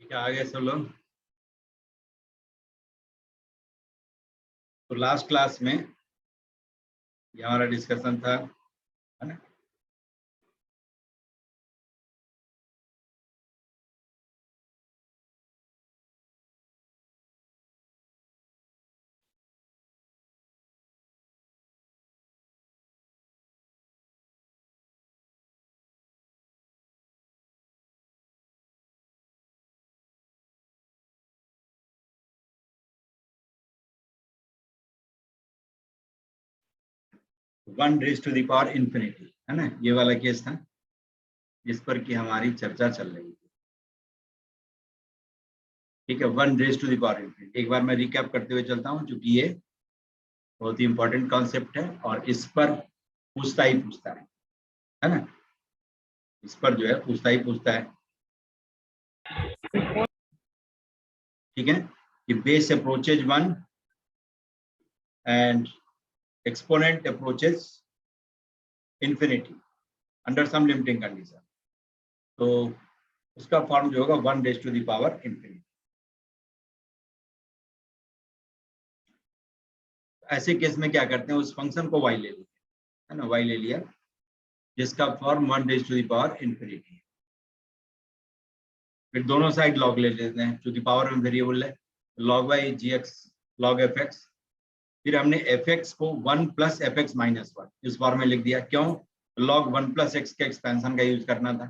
ठीक है, आगे सब लोग। तो लास्ट क्लास में ये हमारा डिस्कशन था, है ना। One raise to the power infinity, है ना, ये वाला केस था जिस पर कि हमारी चर्चा चल रही थी। ठीक है, one raise to the power infinity एक बार मैं रिकैप करते हुए चलता हूँ, क्योंकि ये बहुत ही इंपॉर्टेंट कॉन्सेप्ट है और इस पर पूछता ही पूछता है ना। इस पर जो है पूछता ही पूछता है। ठीक है, कि base approaches one and exponent approaches infinity under some limiting condition. तो उसका फॉर्म जो होगा one raise to the power infinity. ऐसे केस में क्या करते हैं, उस फंक्शन को y ले लेते हैं, है ना, y ले लिया जिसका form one raise to the power infinity है। फिर दोनों साइड लॉग ले लेते हैं, क्योंकि पावर में वेरिएबल है, log y gx log fx। फिर हमने fx को 1 प्लस fx माइनस 1 इस फॉर्म में लिख दिया। क्यों? log 1 प्लस x के एक्सपेंशन का यूज करना था।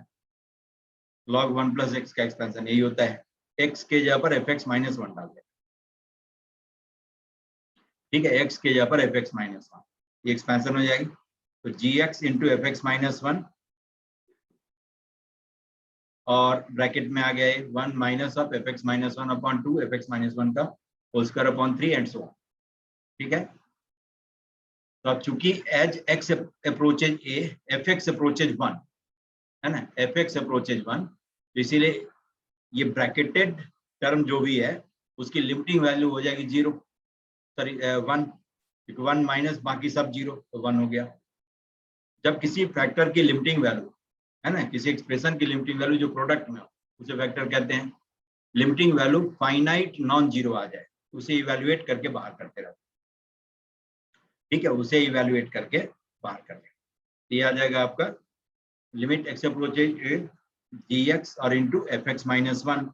log 1 प्लस x का एक्सपेंशन यही होता है, x के जगह पर fx माइनस 1 डाल दें। ठीक है, x के जगह पर fx माइनस 1, ये एक्सपेंशन हो जाएगी। तो gx इंटू fx माइनस 1 और ब्रैकेट में आ गया है 1 minus of fx minus 1 upon 2 fx minus 1 का whole square upon 3 and so on. ठीक है, तो अब चूंकि as x approaches a fx approaches 1, है ना, fx अप्रोचेज 1, तो इसीलिए ये ब्रैकेटेड टर्म जो भी है उसकी लिमिटिंग वैल्यू हो जाएगी 0, सॉरी 1, 1 माइनस बाकी सब 0, तो 1 हो गया। जब किसी फैक्टर की लिमिटिंग वैल्यू, है ना, किसी एक्सप्रेशन की लिमिटिंग वैल्यू जो प्रोडक्ट में हो उसे वेक्टर कहते हैं। Limiting value finite non zero आ जाए उसे इवैल्यूएट करके बाहर करते रहते। ठीक है, उसे इवैल्यूएट करके बाहर करते, ये आ जाएगा आपका लिमिट एक्स अप्रोचेज dx और इंटू fx माइनस 1,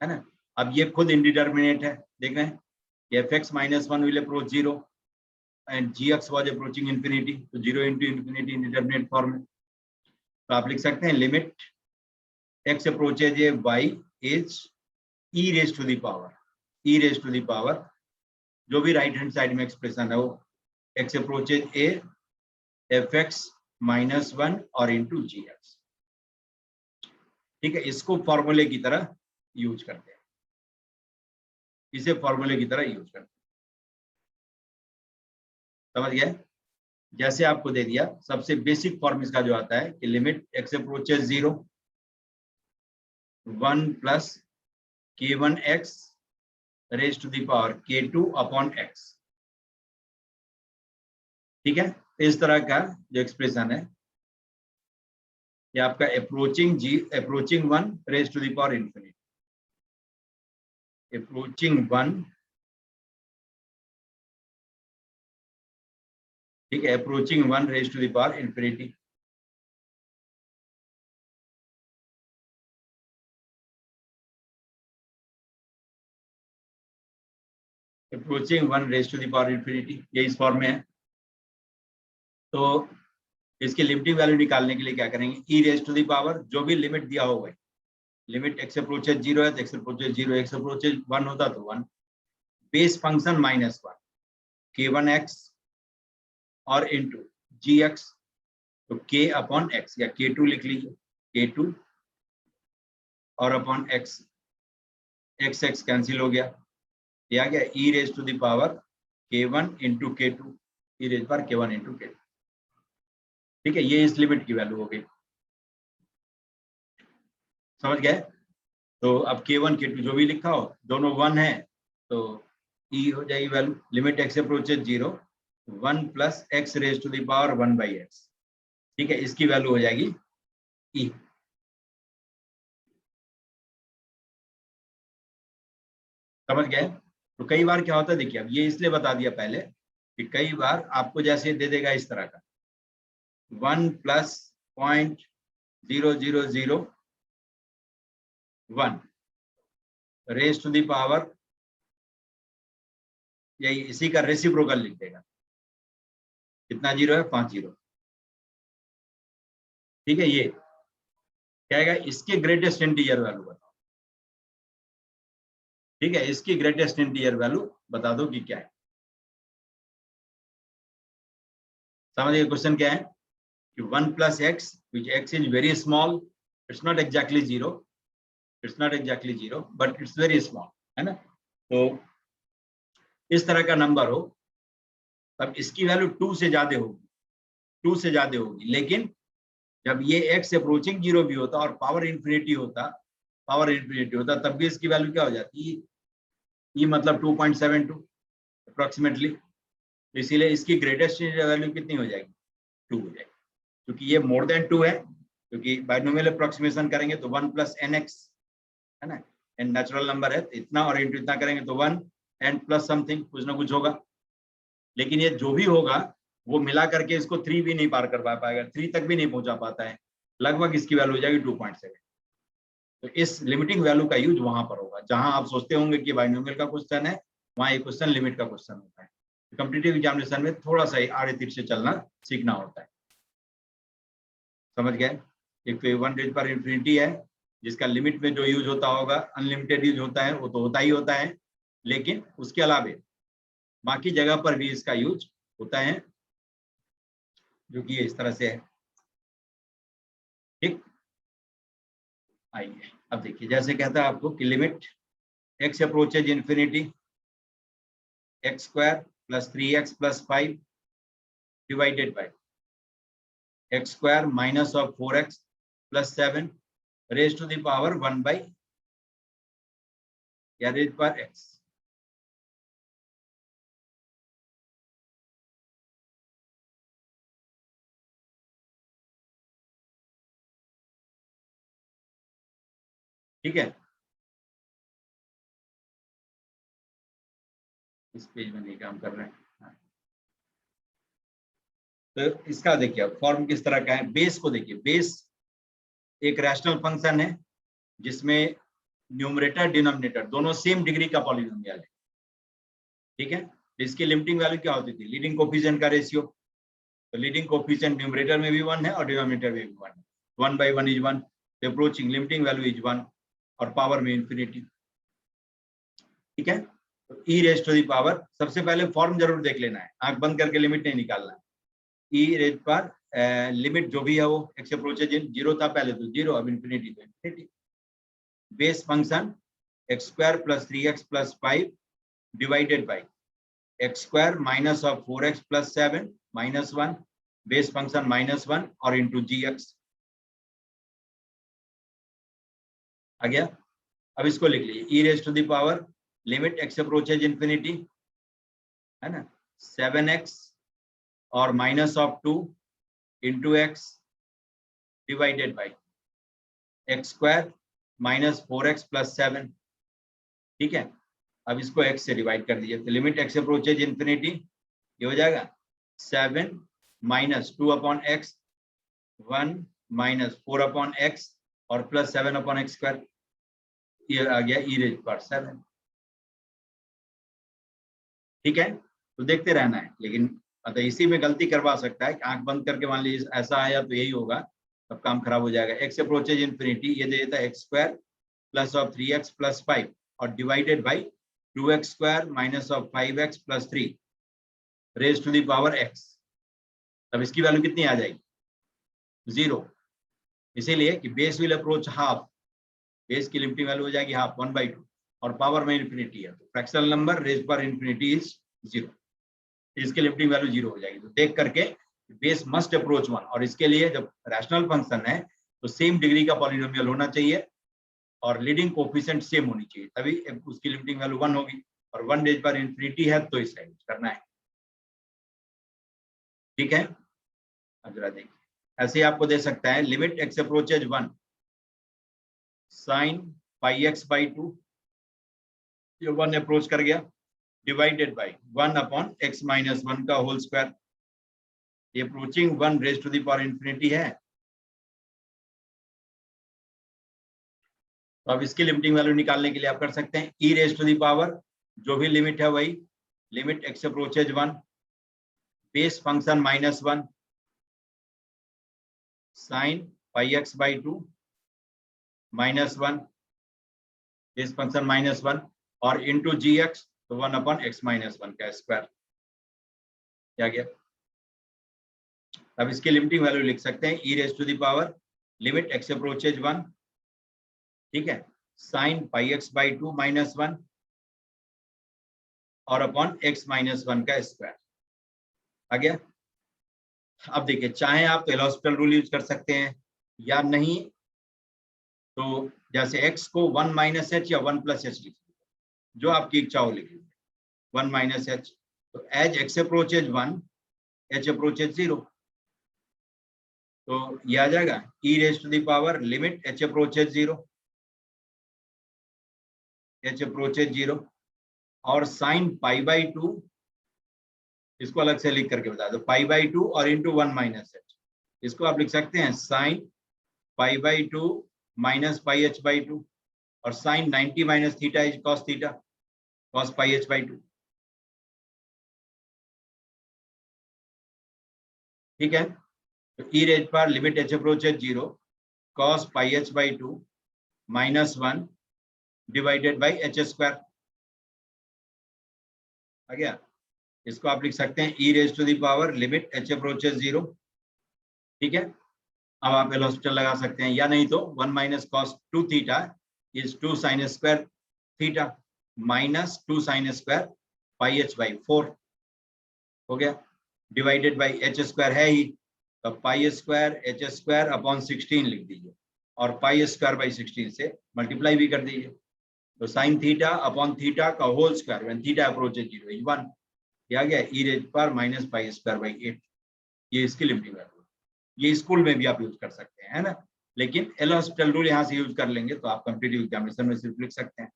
है ना। अब ये खुद इंडिटर्मिनेट है, देख रहे हैं, fx minus 1 will approach 0 and gx was approaching infinity, तो 0 इंटू इंफिनिटी इंडिटर्मिनेट फॉर्म में। तो आप लिख सकते हैं limit x approaches y is e raise to the power, जो भी राइट हैंड साइड में एक्सप्रेशन है वो x approaches a fx minus 1 और इंटू gx। ठीक है, इसको फॉर्मूले की तरह यूज करते हैं, इसे फॉर्मूले की तरह यूज करते हैं। समझ गए? जैसे आपको दे दिया, सबसे बेसिक फॉर्म इसका जो आता है कि limit x approaches 0 1 plus k1x raise to the power k2 upon x। ठीक है, इस तरह का जो एक्सप्रेशन है ये आपका approaching 1 raise to the power infinity, approaching 1, ठीक है, approaching 1 raise to the power infinity. Approaching 1 raise to the power infinity, ये इस फॉर्म में है। तो इसकी लिमिटिंग वैल्यू निकालने के लिए क्या करेंगे, e raise to the power जो भी लिमिट दिया होगा, लिमिट x अप्रोचेज 0 है तो x अप्रोचेज 0, x अप्रोचेज 1 होता तो 1, बेस फंक्शन माइनस 1 k1x और इंटू gx, तो k अपॉन x या k2 लिख लीजिए, k2 और अपॉन x, x कैंसिल हो गया, ये आ गया e raise to the power k1 into k2, e raise पर k1 इंटू k2। ठीक है, ये इस लिमिट की वैल्यू हो गई। समझ गए? तो अब k1 k2 जो भी लिखा हो दोनों 1 है तो e हो जाएगी value, limit x approaches 0 1 plus x raise to the power 1 by x. ठीक है, इसकी वैल्यू हो जाएगी e। समझ गए? तो कई बार क्या होता है, देखिए अब ये इसलिए बता दिया पहले कि कई बार आपको जैसे दे देगा इस तरह का 1 + 0.0001 रेज टू द पावर, यही इसी का रेसिप्रोकल लिख देगा। कितना जीरो है? 5 जीरो। ठीक है, ये कहेगा इसके ग्रेटेस्ट इंटीजर वैल्यू बताओ। ठीक है, इसकी ग्रेटेस्ट इंटीजर वैल्यू बता दो कि क्या है। समझिए क्वेश्चन क्या है कि 1 + x which x is very small, it's not exactly zero, but it's very small, है ना? तो इस तरह का नंबर हो तब इसकी वैल्यू 2 से ज्यादा होगी, लेकिन जब ये x अप्रोचिंग 0 भी होता और पावर इन्फिनिटी होता तब भी इसकी वैल्यू क्या हो जाती है? ये मतलब 2.72 अप्रोक्सीमेटली। तो इसीलिए इसकी ग्रेटेस्ट वैल्यू कितनी हो जाएगी? 2 हो जाएगी, क्योंकि ये मोर देन 2 है, क्योंकि बाइनोमियल अप्रोक्सीमेशन करेंगे तो 1 + nx है ना, एन नेचुरल नंबर है, तो इतना और इंटू इतना करेंगे तो 1 n + समथिंग कुछ ना कुछ होगा। लेकिन ये जो भी होगा वो मिला करके इसको 3 भी नहीं पार करवा पाएगा, 3 तक भी नहीं पहुंचा पाता है, लगभग इसकी वैल्यू हो जाएगी 2.7। तो इस लिमिटिंग वैल्यू का यूज वहां पर होगा जहां आप सोचते होंगे कि बाइनोमियल का क्वेश्चन है, वहां ये क्वेश्चन लिमिट का क्वेश्चन होता है। कॉम्पिटिटिव एग्जामिनेशन में थोड़ा सा आड़े तीर से चलना सीखना होता है। समझ गए? एक 1⁻∞ है जिसका लिमिट में जो यूज होता होगा, अनलिमिटेड यूज होता है, वो तो होता ही होता है, लेकिन उसके अलावा बाकी जगह पर भी इसका यूज होता है, जो कि इस तरह से है। ठीक, आइए अब देखिए, जैसे कहता है आपको कि limit x approaches infinity x² + 3x + 5 divided by x² - 4x + 7 raise to the power 1 by या रेज पर x। ठीक है, इस पेज में नहीं काम कर रहे हैं। तो इसका देखिए फॉर्म किस तरह का है। बेस को देखिए, बेस एक रैशनल फंक्शन है जिसमें न्यूमरेटर डिनोमिनेटर दोनों सेम डिग्री का पॉलिनोमियल है। ठीक है, इसकी लिमिटिंग वैल्यू क्या होती थी? लीडिंग कोफिशिएंट का रेशियो। तो लीडिंग कोफिशिएंट न्यूमरेटर में भी 1 है और डिनोमिनेटर में भी 1 है। 1/1 is 1, the approaching limiting value is 1 और पावर में इन्फिनिटी। ठीक है, तो e raise to the power, सबसे पहले फॉर्म जरूर देख लेना है, आंख बंद करके लिमिट नहीं निकालना है। e रेज पर लिमिट जो भी है वो x अप्रोचेज इन 0 था पहले, तो 0, अब इन्फिनिटी तो infinity. Base function x² + 3x + 5 divided by x² - 4x + 7 -1, base function -1 और इंटू gx आ गया। अब इसको लिख लीजिए, e raise to the power limit x approaches infinity है ना, 7x और -2 into x divided by x² - 4x + 7। ठीक है, अब इसको x से डिवाइड कर दीजिए, तो लिमिट x अप्रोचेज इन्फिनिटी ये हो जाएगा 7 - 2/x 1 - 4/x और +7/x²। ये आ गया e रेज पर 7। ठीक है, तो देखते रहना है, लेकिन मतलब इसी में गलती करवा सकता है कि आंख बंद करके मान लीजिए ऐसा आया तो यही होगा, तब काम खराब हो जाएगा। x अप्रोचेज इन्फिनिटी ये दे देता है x² + 3x + 5 और divided by 2x² - 5x + 3 raise to the power x। तब इसकी वैल्यू कितनी आ जाएगी? 0, इसीलिए कि base will approach half, base की लिमिटिंग वैल्यू हो जाएगी हाफ 1/2 और पावर में इन्फिनिटी है, तो फ्रैक्शनल नंबर रेज पर इन्फिनिटी इज 0, इसकी लिमिटिंग वैल्यू 0 हो जाएगी। तो देख करके बेस मस्ट अप्रोच 1, और इसके लिए जब रैशनल फंक्शन है तो सेम डिग्री का पॉलिनोमियल होना चाहिए और लीडिंग कोफिशिएंट सेम होनी चाहिए, तभी उसकी लिमिटिंग वैल्यू 1 होगी, और 1 रेज पर इन्फिनिटी है तो इसका यूज करना है। ठीक है, अब जरा देखिए, ऐसे ही आपको दे सकता है limit x approaches 1 sin πx/2 ये 1 अप्रोच कर गया, divided by 1 upon x minus 1 का होल स्क्वायर। ये approaching 1 raise to the power infinity है। तो अब इसकी लिमिटिंग वैल्यू निकालने के लिए आप कर सकते हैं e raise to the power, जो भी लिमिट है वही, limit x approaches 1, base function minus 1 sine pi x by 2 minus 1, base function minus 1 और इंटू जी एक्स, तो 1 अपॉन x माइनस 1 का स्क्वायर। क्या गया? अब इसकी लिमिटिंग वैल्यू लिख सकते हैं e raise to the power limit x approaches 1, ठीक है, sine pi x by 2 minus 1 और अपॉन x माइनस 1 का स्क्वायर। आ गया? अब देखिए, चाहे आप तो एल'हॉस्पिटल रूल यूज कर सकते हैं या नहीं, तो जैसे x को 1 माइनस एच या 1 प्लस एच लिख, जो आपकी इच्छा हो लिख लीजिए, 1 माइनस एच। तो as x approaches 1, h approaches 0, तो ये आ जाएगा e raise to the power limit h approaches 0, h approaches 0 और साइन पाई बाई 2, इसको अलग से लिख करके बता दो, पाई बाई 2 और इंटू 1 माइनस एच। इसको आप लिख सकते हैं sine pi by 2 minus pi H by 2 और sine 90 minus theta is cos theta, cos pi H by 2। ठीक है, तो e रेज पर limit h approaches 0 cos pi H by 2 minus 1 divided by H square. आ गया? इसको आप लिख सकते हैं e raise to the power limit h approaches 0। ठीक है, अब आप एल'हॉस्पिटल लगा सकते हैं, या नहीं तो 1 minus cos 2 theta is 2 sine square theta minus 2 sine square pi H by 4 हो गया, डिवाइडेड बाई एच स्क्वायर है ही, तो pi square H square upon 16 लिख दीजिए और पाई स्क्वायर बाई 16 से मल्टीप्लाई भी कर दीजिए। तो साइन थीटा अपॉन थीटा का whole square when theta approaches 0 is 1। क्या गया? e रेज पर माइनस पाई स्क्वायर बाई 8। ये इसकी लिमिटिंग वैल्यू, ये स्कूल में भी आप यूज कर सकते हैं, है ना, लेकिन एल'हॉस्पिटल रूल यहाँ से यूज कर लेंगे तो आप कॉम्पिटिटिव एग्जामिनेशन में सिर्फ लिख सकते हैं।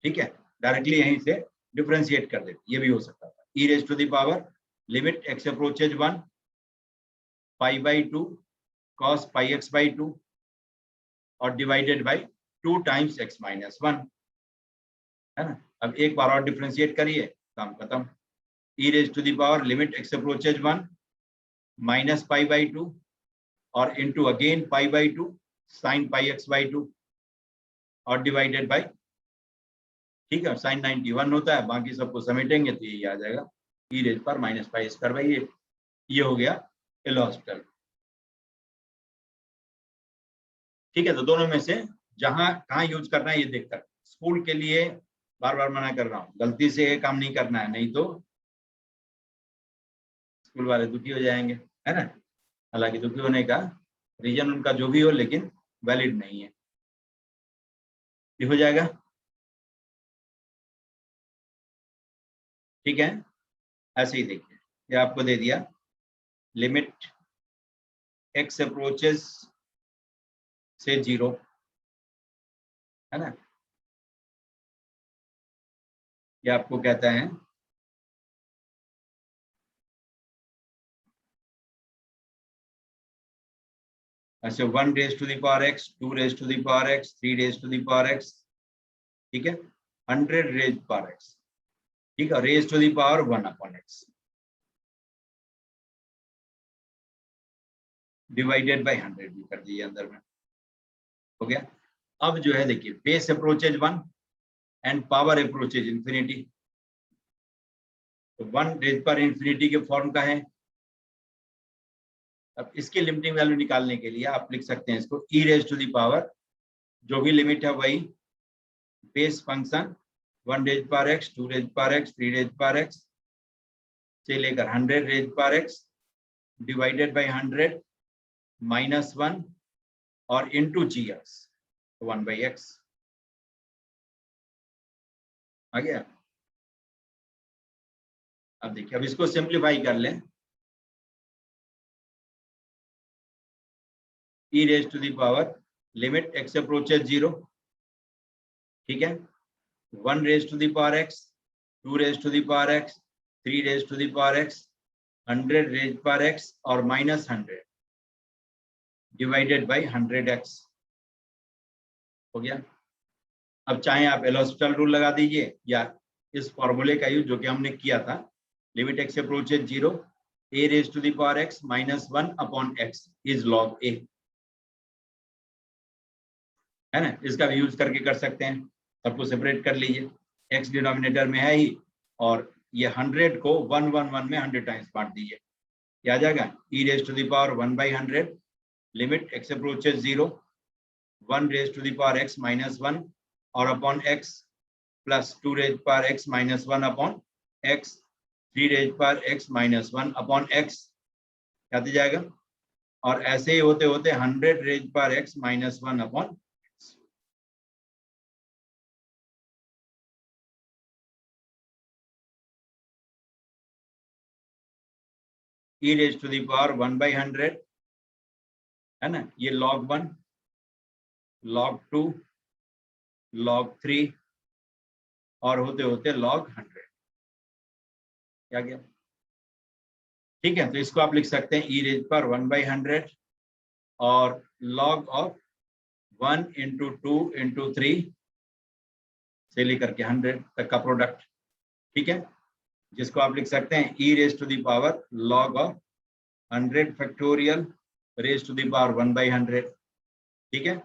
ठीक है, डायरेक्टली यहीं से डिफरेंशिएट कर देते, ये भी हो सकता था। e raise to the power limit x approaches 1 pi by 2 cos pi x by 2 और divided by 2 times x minus 1, है ना। अब एक बार और डिफरेंशिएट करिए, काम खत्म। e raise to the power limit x approaches 1 minus pi by 2 और into again pi by 2 sine pi x by 2 और डिवाइडेड बाई, ठीक है, साइन 91 होता है, बाकी सबको समेटेंगे तो यही आ जाएगा e रेज पर माइनस पाई स्क्वायर बाई 8। ये हो गया एल'हॉस्पिटल। ठीक है, तो दोनों में से कहाँ यूज करना है ये देखकर, स्कूल के लिए बार बार मना कर रहा हूँ, गलती से ये काम नहीं करना है, नहीं तो स्कूल वाले दुखी हो जाएंगे, है ना। हालांकि दुखी होने का रीजन उनका जो भी हो, लेकिन वैलिड नहीं है। ये हो जाएगा, ठीक है। ऐसे ही देखिए, ये आपको दे दिया लिमिट x अप्रोचेस से 0, है ना। ये आपको कहता है ऐसे 1 raise to the power x, 2 raise to the power x, 3 raise to the power x, ठीक है, 100 रेज पावर x, ठीक है, raise to the power 1 upon x divided by 100 भी कर दीजिए अंदर में, हो गया। अब जो है देखिए, base approaches 1 and power approaches infinity, तो 1 रेज पर इंफिनिटी के फॉर्म का है। अब इसकी लिमिटिंग वैल्यू निकालने के लिए आप लिख सकते हैं इसको e raise to the power, जो भी लिमिट है वही, बेस फंक्शन 1 रेज पर x, 2 रेज पर x, 3 रेज पर x से लेकर 100 रेज पर x डिवाइडेड बाय 100 माइनस 1 और into G X 1 by X. आ गया? अब देखिए, अब इसको सिंप्लीफाई कर लें, e raise to the power limit x approaches 0, ठीक है, 1 raised to the power x, 2 raised to the power x, 3 raised to the power x, 100 raised power x और minus 100 divided by 100x हो गया। अब चाहे आप एल'हॉस्पिटल रूल लगा दीजिए या इस फॉर्मूले का यूज जो कि हमने किया था, limit x approaches 0, a raised to the power x minus 1 upon x is log a, है ना। इसका भी यूज करके कर सकते हैं। सबको सेपरेट कर लीजिए, x डिनोमिनेटर में है ही और ये 100 को 111 में 100 टाइम्स बांट दीजिए, क्या आ जाएगा e raised to the power 1 by 100 limit x approaches 0, 1 raised to the power x minus 1 और upon x plus 2 raised power x minus 1 upon x, 3 raised power x minus 1 upon x, क्या दिया जाएगा। और ऐसे ही होते होते 100 raised power x minus 1 upon e raised to the power 1 by 100, है ना। ये log 1, log 2, log 3 और होते होते log 100, क्या गया। ठीक है, तो इसको आप लिख सकते हैं e raised power 1 by 100 और log of 1 into 2 into 3 से लेकर के 100 तक का प्रोडक्ट, ठीक है, जिसको आप लिख सकते हैं e raised to the power log of 100 factorial raised to the power 1 by 100, ठीक है।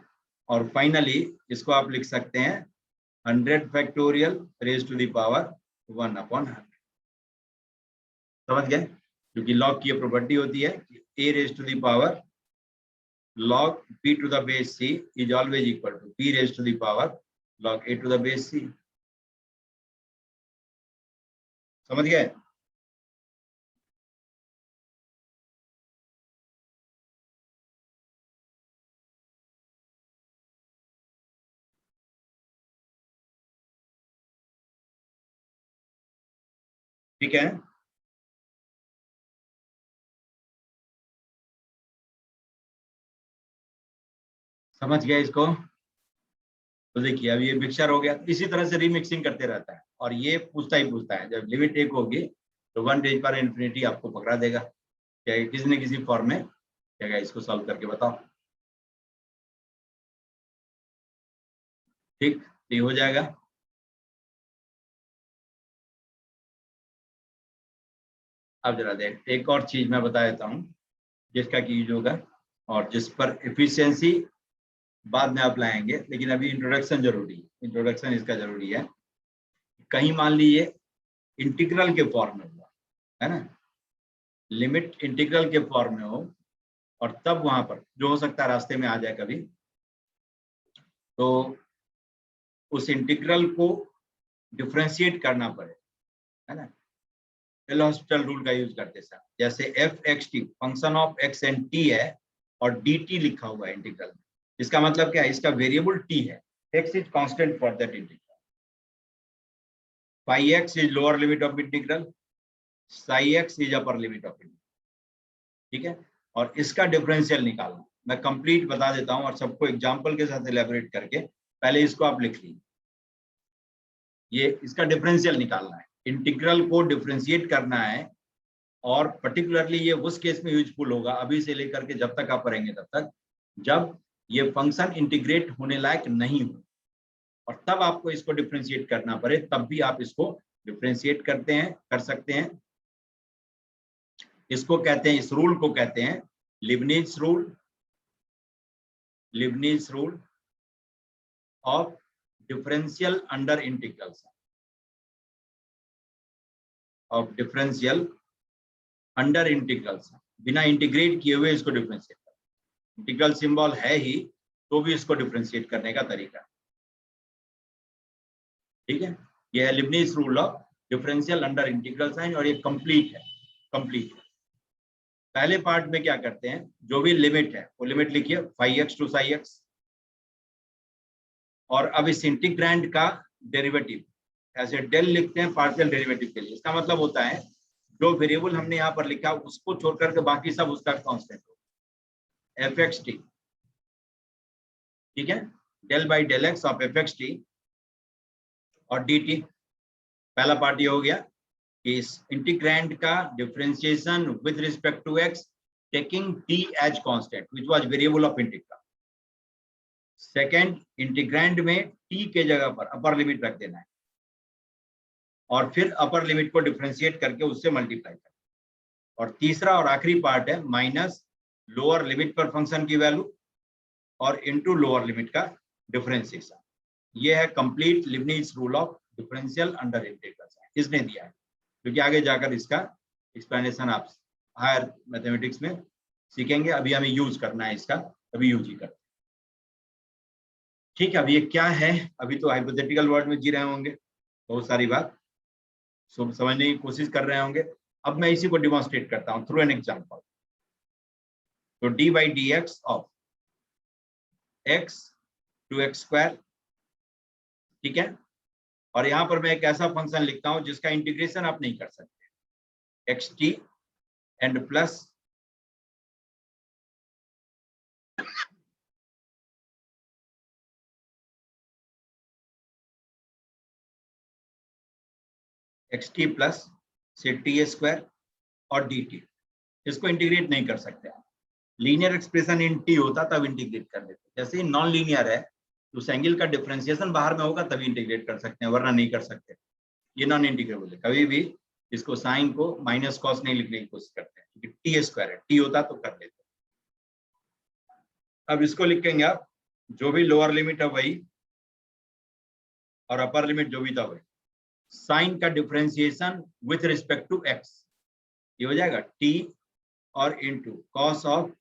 और फाइनली इसको आप लिख सकते हैं 100 factorial raised to the power 1 upon 100, समझ गए। क्योंकि log की ये प्रॉपर्टी होती है कि a raised to the power log p to the base c is always equal to p raised to the power log a to the base c, समझ गए। ठीक है, समझ गया इसको। तो देखिए अब ये मिक्सचर हो गया, इसी तरह से रीमिक्सिंग करते रहता है और ये पूछता ही पूछता है। जब लिमिट 1 होगी तो 1 रेज पर इन्फिनिटी आपको पकड़ा देगा, क्या किसी न किसी फॉर्म में, क्या इसको सॉल्व करके बताओ। ठीक, ये हो जाएगा। अब जरा देख, एक और चीज मैं बता देता हूँ जिसका कि यूज होगा और जिस पर एफिशिएंसी बाद में आप लाएंगे, लेकिन अभी इंट्रोडक्शन जरूरी है, इंट्रोडक्शन इसका जरूरी है। कहीं मान लीजिए इंटीग्रल के फॉर्म में हुआ है ना, लिमिट इंटीग्रल के फॉर्म में हो और तब वहां पर जो हो सकता है रास्ते में आ जाए कभी, तो उस इंटीग्रल को डिफरेंशिएट करना पड़े, है ना। एल'हॉस्पिटल रूल का यूज करते सर, जैसे F x T function of x and T है और डी टी लिखा हुआ है इंटीग्रल में, इसका मतलब क्या है, इसका वेरिएबल टी है, x is constant for that integral, phi x is lower limit of integral, psi x is upper limit of integral, ठीक है। और इसका डिफरेंशियल निकालना मैं कंप्लीट बता देता हूं और सबको एग्जांपल के साथ इलैबोरेट करके, पहले इसको आप लिख लीजिए। ये इसका डिफरेंशियल निकालना है, इंटीग्रल को डिफरेंशिएट करना है और पर्टिकुलरली ये उस केस में यूजफुल होगा अभी से लेकर के जब तक आप पढ़ेंगे तब तक, जब ये फंक्शन इंटीग्रेट होने लायक नहीं हो और तब आपको इसको डिफरेंशिएट करना पड़े, तब भी आप इसको डिफरेंशिएट करते हैं, कर सकते हैं। इसको कहते हैं, इस रूल को कहते हैं Leibniz rule, Leibniz rule of differential under integrals, of differential under integrals, बिना इंटीग्रेट किए हुए इसको डिफरेंशिएट करना, इंटीग्रल सिंबल है ही तो भी इसको डिफरेंशिएट करने का तरीका, ठीक है। यह है Leibniz rule of differential under integral sign और ये कंप्लीट है, कंप्लीट है। पहले पार्ट में क्या करते हैं, जो भी लिमिट है वो लिमिट लिखिए phi x to psi x, और अब इस इंटीग्रैंड का डेरिवेटिव ऐसे डेल लिखते हैं पार्शियल डेरिवेटिव के लिए। इसका मतलब होता है जो वेरिएबल हमने यहाँ पर लिखा उसको छोड़ करके बाकी सब उसका कांस्टेंट हो, एफ एक्स टी, ठीक है, del by del x of f x t, और dt। पहला पार्ट ये हो गया कि इस इंटीग्रैंड का differentiation with respect to x taking t as constant which was variable of integral. Second, integrand में t के जगह पर अपर लिमिट रख देना है और फिर अपर लिमिट को डिफरेंशिएट करके उससे मल्टीप्लाई करना। और तीसरा और आखिरी पार्ट है माइनस लोअर लिमिट पर फंक्शन की वैल्यू और इनटू लोअर लिमिट का डिफरेंशिएशन। ये है complete Leibniz rule of differential under integral. इसने दिया है, क्योंकि आगे जाकर इसका एक्सप्लेनेशन आप हायर मैथमेटिक्स में सीखेंगे। अभी हमें यूज करना है इसका, अभी यूज ही करते हैं। ठीक है, अब ये क्या है, अभी तो हाइपोथेटिकल वर्ड में जी रहे होंगे, बहुत सारी बात समझने की कोशिश कर रहे होंगे। अब मैं इसी को डिमॉन्स्ट्रेट करता हूं थ्रू एन एग्जांपल। तो d by d x of x to x square, ठीक है। और यहां पर मैं एक ऐसा फंक्शन लिखता हूं जिसका इंटीग्रेशन आप नहीं कर सकते, x t and plus x T plus से टी स्क्वायर और डी टी। इसको इंटीग्रेट नहीं कर सकते। लीनियर एक्सप्रेशन इन टी होता तब इंटीग्रेट कर देते। जैसे नॉन लीनियर है तो उस एंगल का डिफरेंशिएशन बाहर में होगा तभी इंटीग्रेट कर सकते हैं, वरना नहीं कर सकते। ये नॉन इंटीग्रेबल है। कभी भी इसको साइन को माइनस कॉस नहीं लिखने की कोशिश करते हैं, क्योंकि टी स्क्वायर है, टी होता तो कर लेते। अब इसको लिखेंगे आप, जो भी लोअर लिमिट है वही और अपर लिमिट जो भी था वही। साइन का differentiation with respect to x, ये हो जाएगा टी और into cos of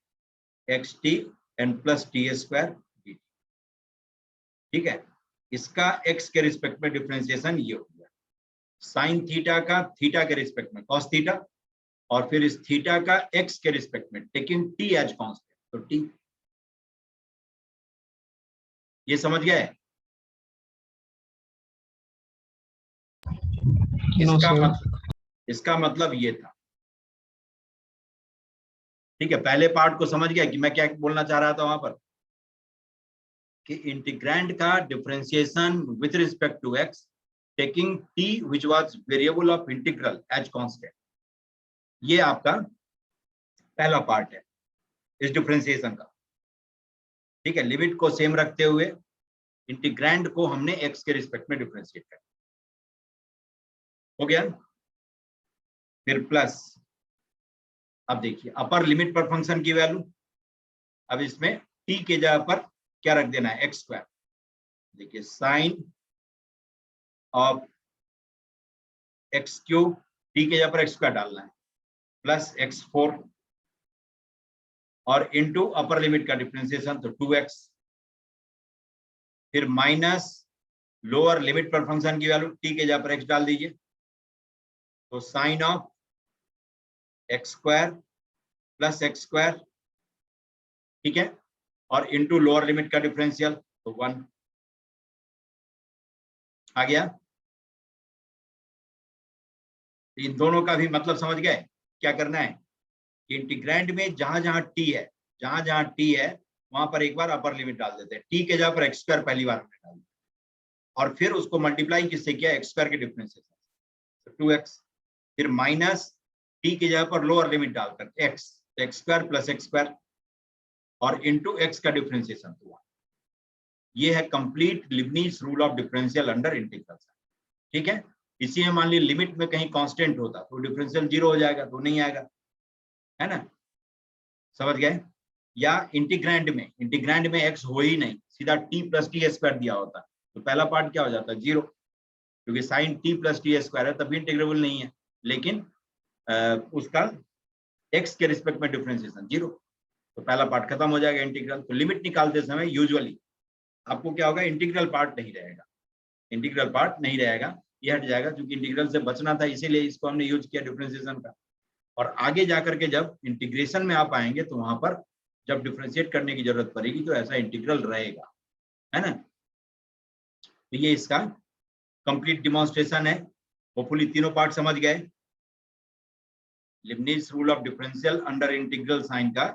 x t and plus t square d. ठीक है, इसका एक्स के रिस्पेक्ट में डिफरेंशिएशन ये हो गया। साइन थीटा का थीटा के रिस्पेक्ट में कॉस थीटा, और फिर इस थीटा का एक्स के रिस्पेक्ट में टेकिंग टी एज कांस्टेंट, तो टी। ये समझ गए? इसका मतलब ये था। ठीक है, पहले पार्ट को समझ गया कि मैं क्या बोलना चाह रहा था वहां पर, कि इंटीग्रैंड का differentiation with respect to x taking t which was variable of integral as constant. ये आपका पहला पार्ट है इस डिफरेंशिएशन का। ठीक है, लिमिट को सेम रखते हुए इंटीग्रैंड को हमने एक्स के रिस्पेक्ट में डिफरेंशिएट किया, हो गया। फिर प्लस, अब देखिए अपर लिमिट पर फंक्शन की वैल्यू, अब इसमें टी के जगह पर क्या रख देना है, एक्स स्क्वायर। देखिए sine of x cube, t के जगह पर एक्स स्क्वायर डालना है, प्लस एक्स फोर और इनटू अपर लिमिट का डिफरेंशिएशन तो 2x, फिर माइनस लोअर लिमिट पर फंक्शन की वैल्यू टी के जगह पर x डाल दीजिए, तो sine of x square plus x square, ठीक है, और इनटू लोअर लिमिट का डिफरेंशियल तो 1 आ गया। इन दोनों का भी मतलब समझ गए? क्या करना है, इंटीग्रैंड में जहां जहां टी है वहां पर एक बार अपर लिमिट डाल देते हैं, टी के जगह पर एक्स स्क्वायर पहली बार हमने डाल दिया और फिर उसको मल्टीप्लाई किससे किया, एक्स स्क्वायर के डिफरेंशिएशन 2x, फिर माइनस टी की जगह पर लोअर लिमिट डालकर X square plus x square और इनटू एक्स का डिफरेंशिएशन हुआ। ये है complete Leibniz rule of differential under integral. ठीक है, इसी में मान ली लिमिट में कहीं कांस्टेंट होता तो डिफरेंशियल 0 हो जाएगा, तो नहीं आएगा, है ना, समझ गए? या इंटीग्रैंड में एक्स हो ही नहीं, सीधा टी प्लस टी स्क्वायर दिया होता तो पहला पार्ट क्या हो जाता, 0, क्योंकि sine t plus t square है तभी इंटीग्रेबल नहीं है, लेकिन उसका एक्स के रिस्पेक्ट में डिफरेंशिएशन 0, तो पहला पार्ट खत्म हो जाएगा इंटीग्रल। तो लिमिट निकालते समय यूजुअली आपको क्या होगा, इंटीग्रल पार्ट नहीं रहेगा, ये हट जाएगा, क्योंकि इंटीग्रल से बचना था, इसीलिए इसको हमने यूज किया डिफरेंशिएशन का। और आगे जाकर के जब इंटीग्रेशन में आप आएंगे तो वहां पर जब डिफरेंशिएट करने की जरूरत पड़ेगी तो ऐसा इंटीग्रल रहेगा, है ना। तो ये इसका कंप्लीट डिमॉन्स्ट्रेशन है। होपफुली तीनों पार्ट समझ गए। Leibniz rule of differential under integral sign का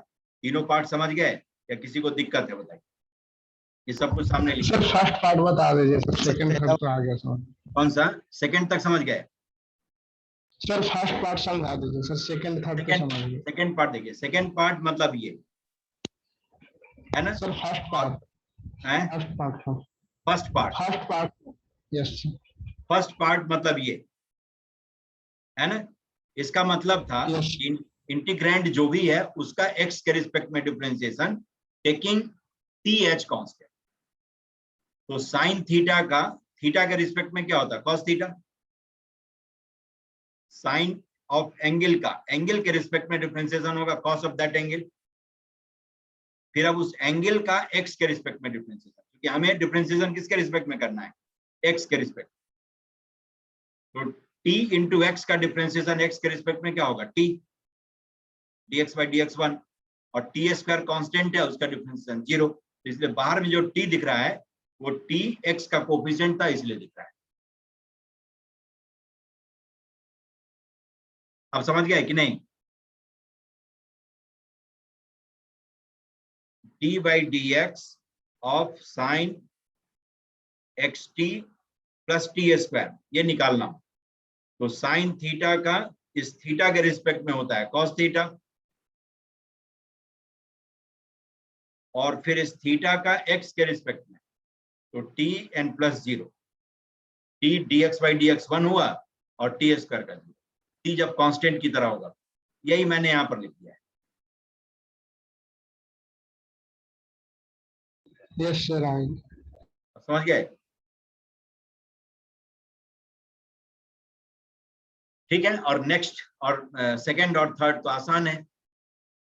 तीनों पार्ट समझ गए या किसी को दिक्कत है बताइए? ये सब कुछ सामने लिखा। सर फर्स्ट पार्ट बता दीजिए सर, सेकंड थर्ड तो आ गया सर। कौन सा सेकंड तक समझ गए? सर फर्स्ट पार्ट समझा दीजिए सर, सेकंड थर्ड तो समझ गए। सेकंड पार्ट देखिए, सेकंड पार्ट मतलब ये है ना सर फर्स्ट पार्ट, है first part, first part, first part, yes sir, first part मतलब ये है ना। इसका मतलब था यस, कि इंटीग्रैंड जो भी है उसका एक्स के रिस्पेक्ट में differentiation taking t as constant. तो साइन थीटा का थीटा के रिस्पेक्ट में क्या होता है? Cos theta. Sine of angle का एंगल के रिस्पेक्ट में डिफरेंशिएशन होगा कॉस ऑफ दैट एंगल। फिर अब उस एंगल का एक्स के रिस्पेक्ट में डिफरेंशिएशन, क्योंकि हमें डिफरेंशिएशन किसके रिस्पेक्ट में करना है? एक्स के रिस्पेक्ट। तो t इंटू एक्स का डिफरेंशिएशन एक्स के रिस्पेक्ट में क्या होगा? t dx बाई dx1, और टी स्क्वायर कांस्टेंट है, उसका डिफरेंशिएशन 0। इसलिए बाहर में जो t दिख रहा है वो t x का कोफिशिएंट था, इसलिए दिख रहा है। अब समझ गए कि नहीं? t by dx of sine x T plus t square, ये निकालना। तो साइन थीटा का इस थीटा के रिस्पेक्ट में होता है कॉस थीटा, और फिर इस थीटा का एक्स के रिस्पेक्ट में तो t n plus 0, t dx by dx1 हुआ और टी स्क्वायर का 0। टी जब कांस्टेंट की तरह होगा, यही मैंने यहां पर लिख दिया है। यस सर, समझ गए? ठीक है। और नेक्स्ट और सेकंड और थर्ड तो आसान है।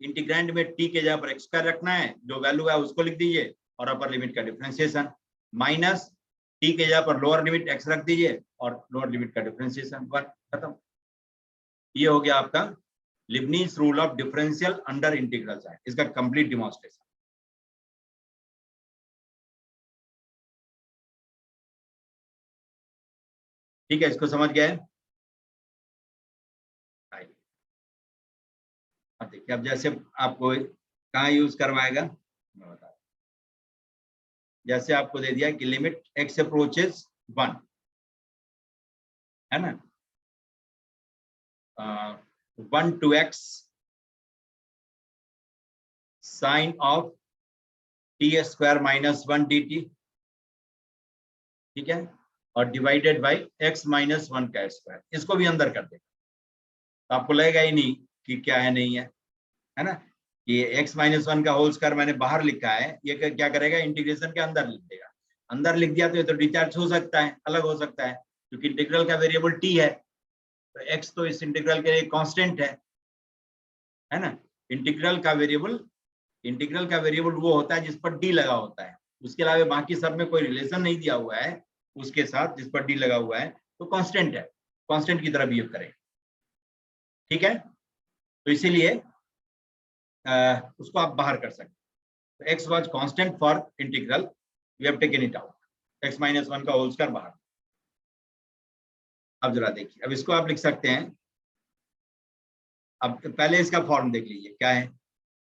इंटीग्रैंड में टी के जगह पर एक्स स्क्वायर रखना है, जो वैल्यू है उसको लिख दीजिए, और अपर लिमिट का डिफरेंशिएशन माइनस टी के जगह पर लोअर लिमिट एक्स रख दीजिए और लोअर लिमिट का डिफरेंशिएशन, खत्म। ये हो गया आपका Leibniz rule of differential under integral है, इसका कंप्लीट डिमॉन्स्ट्रेशन। ठीक है, इसको समझ गए? अब देखिए, अब जैसे आपको कहाँ यूज करवाएगा, मैं बता, जैसे आपको दे दिया कि लिमिट एक्स अप्रोचेस 1, है ना, 1 to x sine of t square minus 1 dt, ठीक है, और डिवाइडेड बाई x माइनस 1 का स्क्वायर। इसको भी अंदर कर देगा तो आपको लगेगा ही नहीं कि क्या है, नहीं है ना। ये x माइनस 1 का होल स्क्वायर मैंने बाहर लिखा है, ये क्या करेगा? इंटीग्रेशन के अंदर लिख देगा। अंदर लिख दिया तो ये तो डिस्चार्ज हो सकता है, अलग हो सकता है, क्योंकि इंटीग्रल का वेरिएबल t है, तो x तो इस इंटीग्रल के लिए कांस्टेंट है ना। इंटीग्रल का वेरिएबल वो होता है जिस पर d लगा होता है, उसके अलावा बाकी सब में कोई रिलेशन नहीं दिया हुआ है उसके साथ जिस पर d लगा हुआ है, तो कांस्टेंट है, कांस्टेंट की तरह बिहेव करें, ठीक है। तो इसीलिए उसको आप बाहर कर सकते हैं। तो x was constant for integral, we have taken it out, x minus 1 का होल स्क्वायर बाहर। अब जरा देखिए, अब इसको आप लिख सकते हैं। अब पहले इसका फॉर्म देख लीजिए क्या है।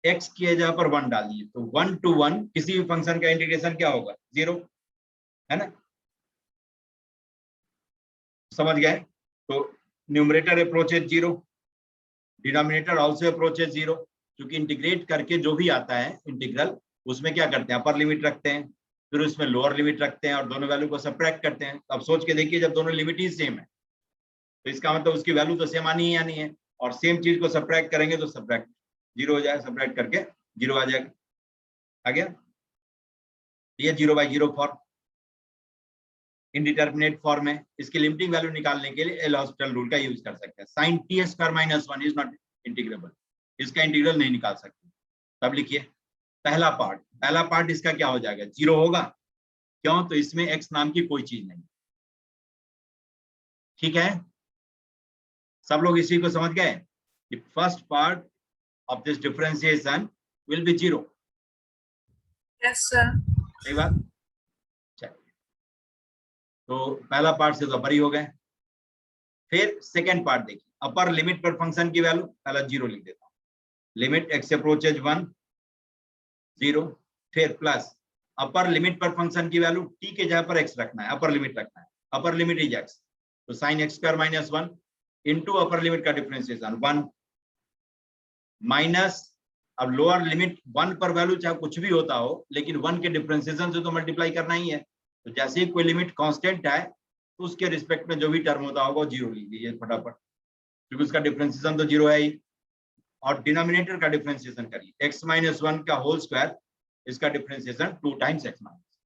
x की जगह पर 1 डाल दीजिए, तो 1 to 1 किसी भी फंक्शन का इंटीग्रेशन क्या होगा? 0, है ना। समझ गए? तो numerator approaches 0, denominator also approaches 0, क्योंकि इंटीग्रेट करके जो भी आता है इंटीग्रल, उसमें क्या करते हैं? अपर लिमिट रखते हैं, फिर उसमें लोअर लिमिट रखते हैं और दोनों वैल्यू को सब्ट्रैक्ट करते हैं। अब सोच के देखिए, जब दोनों लिमिट ही सेम है तो इसका मतलब उसकी वैल्यू तो सेम आनी ही आनी है, और सेम चीज को सब्ट्रैक्ट करेंगे तो सब्ट्रैक्ट 0 हो जाएगा, सब्ट्रैक्ट करके 0 आ जाएगा। आ गया? ये 0/0 फॉर्म इंडिटरमिनेट फॉर्म है। इसकी लिमिटिंग वैल्यू निकालने के लिए एल हॉस्पिटल रूल का यूज कर सकते हैं। Sine t square minus 1 is not integrable, इसका इंटीग्रल नहीं निकाल सकते। तब लिखिए पहला पार्ट इसका क्या हो जाएगा? 0 होगा। क्यों? तो इसमें x नाम की कोई चीज नहीं, ठीक है। सब लोग इसी को समझ गए कि first part of this differentiation will be 0। Yes sir. सही बात। तो पहला पार्ट से तो अपर ही हो गए। फिर सेकेंड पार्ट देखिए, अपर लिमिट पर फंक्शन की वैल्यू पहला 0 लिख देता हूं, लिमिट x अप्रोचेज 1 0, फिर प्लस अपर लिमिट पर फंक्शन की वैल्यू t के जगह पर x रखना है, अपर लिमिट रखना है, अपर लिमिट इज x, तो sine x square minus 1 into upper limit का डिफरेंशिएशन 1 माइनस, अब लोअर लिमिट 1 पर वैल्यू चाहे कुछ भी होता हो लेकिन 1 के डिफरेंशिएशन से तो मल्टीप्लाई करना ही है, तो जैसे ही कोई लिमिट कांस्टेंट है तो उसके रिस्पेक्ट में जो भी टर्म होता होगा वो जीरो लिख लीजिए फटाफट, क्योंकि उसका डिफरेंशिएशन तो जीरो है ही, और डिनोमिनेटर का डिफरेंशिएशन करिए x माइनस 1 का होल स्क्वायर, इसका डिफरेंशिएशन 2 टाइम्स x माइनस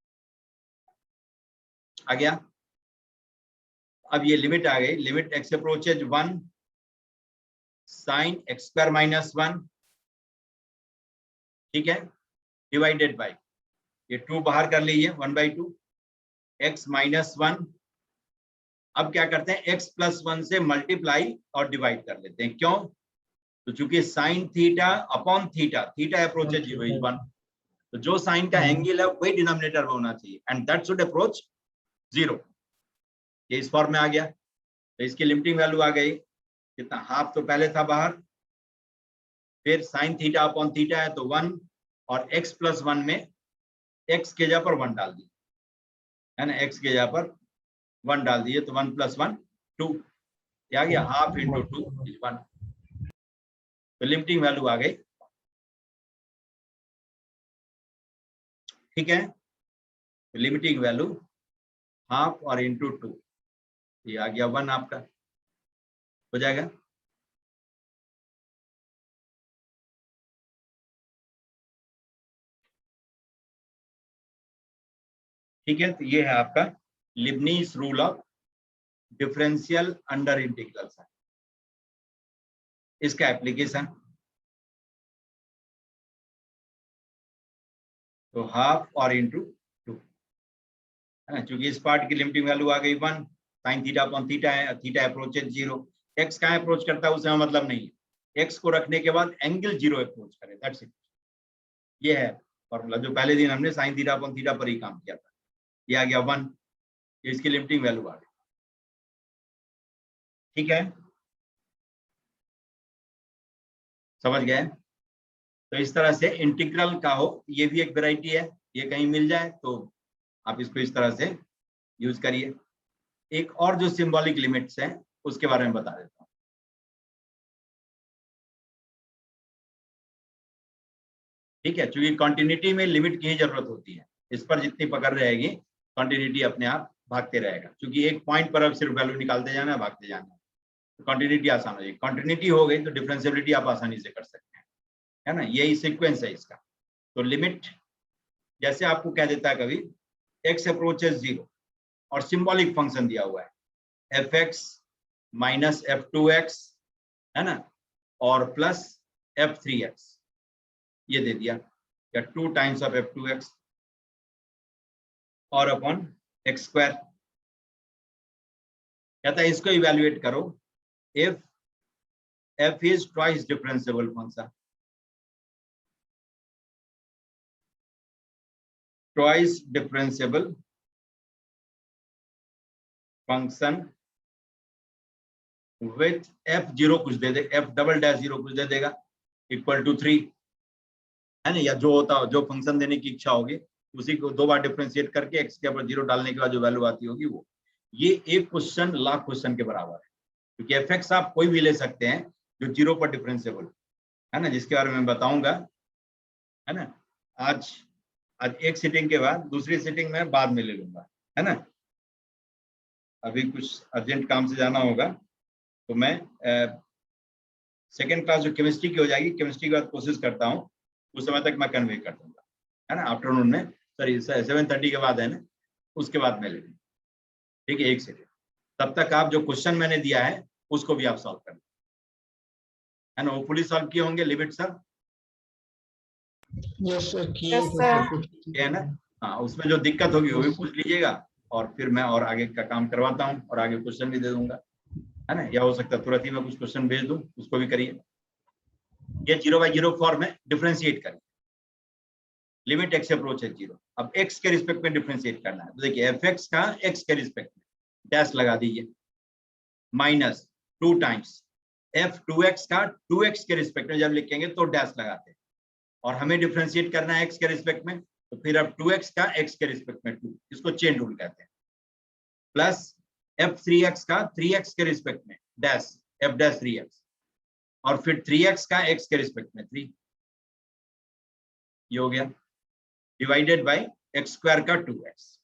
आ गया। अब ये लिमिट आ गई, limit x approaches 1 sine x square minus 1, ठीक है, डिवाइडेड बाय ये 2 बाहर कर लीजिए 1/2 x माइनस 1। अब क्या करते हैं, x प्लस 1 से मल्टीप्लाई और डिवाइड कर लेते हैं, क्यों, तो चूंकि sign theta upon theta, theta approaches 0 is 1, तो जो साइन का एंगल है वही डिनोमिनेटर में होना चाहिए, एंड दैट शुड अप्रोच 0। ये इस फॉर्म में आ गया, तो इसकी लिमिटिंग वैल्यू आ गई कितना, हाफ तो पहले था बाहर, फिर साइन थीटा अपॉन थीटा है तो 1, और x प्लस 1 में x के जगह पर 1 डाल दिए, है ना, x के जगह पर 1 डाल दिए, तो 1 प्लस 1 2, आ गया, हाफ इंटू 2 इज 1, तो लिमिटिंग वैल्यू आ गई, ठीक है, तो लिमिटिंग वैल्यू हाफ और इंटू 2, ये आ गया 1 आपका, हो जाएगा। ठीक है, तो ये है आपका Leibniz rule of differential under integrals है, इसका एप्लीकेशन, तो हाफ और इंटू 2 है ना, चूंकि इस पार्ट की लिमिटिंग वैल्यू आ गई 1, साइन थीटा अपॉन थीटा है, थीटा अप्रोचेज 0, x कहाँ अप्रोच करता है उसे हमें मतलब नहीं है, x को रखने के बाद एंगल 0 अप्रोच करे, दैट्स इट, ये है फॉर्मूला जो पहले दिन हमने साइन थीटा अपॉन थीटा पर ही काम किया था, ये आ गया 1, इसकी लिमिटिंग वैल्यू आ गई, ठीक है, समझ गए। तो इस तरह से इंटीग्रल का हो, ये भी एक वैरायटी है, ये कहीं मिल जाए तो आप इसको इस तरह से यूज करिए। एक और जो सिंबॉलिक लिमिट्स हैं उसके बारे में बता देता हूं, ठीक है, क्योंकि कॉन्टिन्यूटी में लिमिट की ही जरूरत होती है, इस पर जितनी पकड़ रहेगी कॉन्टिन्यूटी अपने आप भागते रहेगा, क्योंकि एक पॉइंट पर अब सिर्फ वैल्यू निकालते जाना है, भागते जाना है, तो कॉन्टिन्यूटी आसान हो जाएगी, कॉन्टिन्यूटी हो गई तो डिफरेंशियबिलिटी आप आसानी से कर सकते हैं, है ना, यही सीक्वेंस है इसका। तो लिमिट जैसे आपको कह देता है कभी x अप्रोचेज 0 और सिंबॉलिक फंक्शन दिया हुआ है fx माइनस f2x, है ना, और प्लस f3x, ये दे दिया, या 2 टाइम्स ऑफ f2x और अपॉन x स्क्वायर, कहता है इसको इवैल्यूएट करो if f is twice differentiable function, twice differentiable function with f0 कुछ दे दे, f डबल डैश 0 कुछ दे देगा, इक्वल टू 3, है ना, या जो होता हो, जो फंक्शन देने की इच्छा होगी उसी को 2 बार डिफरेंशिएट करके x के ऊपर 0 डालने के बाद जो वैल्यू आती होगी वो, ये एक क्वेश्चन लाख क्वेश्चन के बराबर है, क्योंकि fx आप कोई भी ले सकते हैं जो 0 पर डिफरेंशिएबल है ना, जिसके बारे में मैं बताऊंगा, है ना, आज एक सीटिंग के बाद दूसरी सीटिंग में बाद में ले लूंगा, है ना, अभी कुछ अर्जेंट काम से जाना होगा, तो मैं सेकेंड क्लास जो केमिस्ट्री की हो जाएगी, केमिस्ट्री के बाद कोशिश करता हूँ उस समय तक मैं कन्वे कर दूंगा, है ना, आफ्टरनून में, सॉरी 7:30 के बाद है ना, उसके बाद मैं ले लूँगा, ठीक है, एक सेकेंड, तब तक आप जो क्वेश्चन मैंने दिया है उसको भी आप सॉल्व कर, है ना, वो पुली सॉल्व किए होंगे limit sir, yes sir, Yes, sir. है ना, हाँ, उसमें जो दिक्कत होगी वो भी पूछ लीजिएगा, और फिर मैं और आगे का काम करवाता हूँ और आगे क्वेश्चन भी दे दूंगा, है ना, या हो सकता है तुरंत ही मैं कुछ क्वेश्चन भेज दूं, उसको भी करिए। ये 0/0 फॉर्म में डिफरेंशिएट करें, लिमिट x अप्रोच है 0, अब x के रिस्पेक्ट में डिफरेंशिएट करना है, तो देखिए fx का x के रिस्पेक्ट में डैश लगा दीजिए, माइनस 2 टाइम्स f2x का 2x के रिस्पेक्ट में जब लिखेंगे तो डैश लगाते हैं, और हमें डिफरेंशिएट करना है x के रिस्पेक्ट में, तो फिर अब 2x का x के रिस्पेक्ट में 2, इसको चेन रूल कहते हैं, प्लस f3x का 3x के रिस्पेक्ट में डैश f डैश 3x, और फिर 3x का x के रिस्पेक्ट में 3, ये हो गया, डिवाइडेड बाय x स्क्वायर का 2x।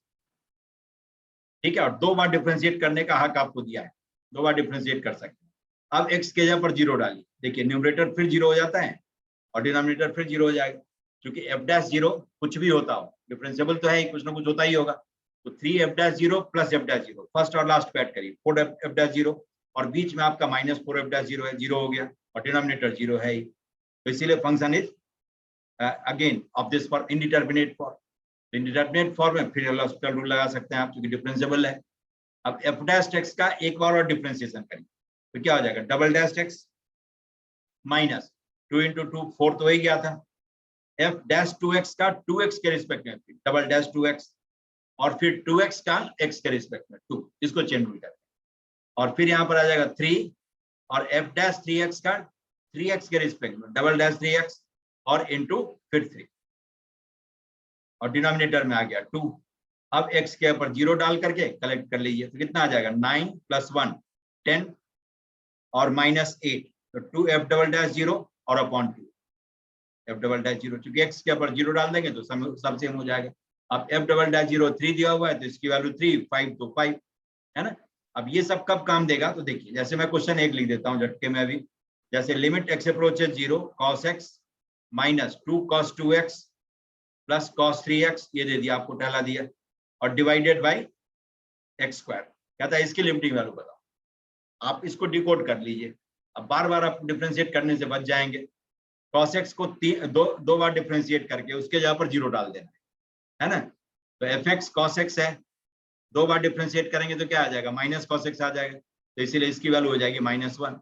ठीक है, और 2 बार डिफरेंशिएट करने का हक आपको दिया है, 2 बार डिफरेंशिएट कर सकते हैं। अब x के जगह पर 0 डालिए, देखिए न्यूमरेटर फिर 0 हो जाता है और डिनोमिनेटर फिर 0 हो जाएगा, क्योंकि f डैश 0 कुछ भी होता हो, डिफरेंशिएबल तो है ही, कुछ ना कुछ होता ही होगा। तो 3f dash 0 plus f dash 0, first और लास्ट पे ऐड करिए, 4f डैश 0, और बीच में आपका माइनस 4f डैश 0 है, 0 हो गया, और डिनोमिनेटर 0 है ही, तो इसीलिए function is again of this form, indeterminate form. Indeterminate form में फिर एल रूल लगा सकते हैं आप, क्योंकि डिफरेंशिएबल है। अब f डैश x का एक बार और डिफरेंशिएशन करिए, तो क्या हो जाएगा, double dash x minus 2 into 2 4 तो हो ही गया था, f डैश 2x का 2x के रिस्पेक्ट में डबल डैश 2x, और फिर 2x का x के रिस्पेक्ट में 2, इसको चेन रूल करते हैं, और फिर यहाँ पर आ जाएगा 3, और f डैश 3x का 3x के रिस्पेक्ट में डबल डैश 3x, और इनटू फिर 3, और डिनोमिनेटर में आ गया 2। अब x के ऊपर 0 डाल करके कलेक्ट कर लीजिए, तो कितना आ जाएगा, 9 + 1 10, और -8, तो 2f डबल डैश 0 और अपॉन 2 f डबल डैश 0, क्योंकि x के ऊपर 0 डाल देंगे तो सब सेम हो जाएगा। अब f डबल डैश 0 3 दिया हुआ है, तो इसकी वैल्यू 3, 5 तो 5 है ना। अब ये सब कब काम देगा, तो देखिए, जैसे मैं क्वेश्चन 1 लिख देता हूँ झटके में अभी, जैसे limit x approaches 0 cos x minus 2 cos 2x plus cos 3x, ये दे दिया आपको, टहला दिया, और डिवाइडेड बाय x स्क्वायर, कहता है इसकी लिमिटिंग वैल्यू बताओ। आप इसको डिकोड कर लीजिए, अब बार बार आप डिफरेंशिएट करने से बच जाएंगे। cos x को दो बार डिफरेंशिएट करके उसके जगह पर 0 डाल देना है ना, तो fx cos x है, 2 बार डिफरेंशिएट करेंगे तो क्या आ जाएगा, माइनस cos x आ जाएगा, तो इसीलिए इसकी वैल्यू हो जाएगी -1।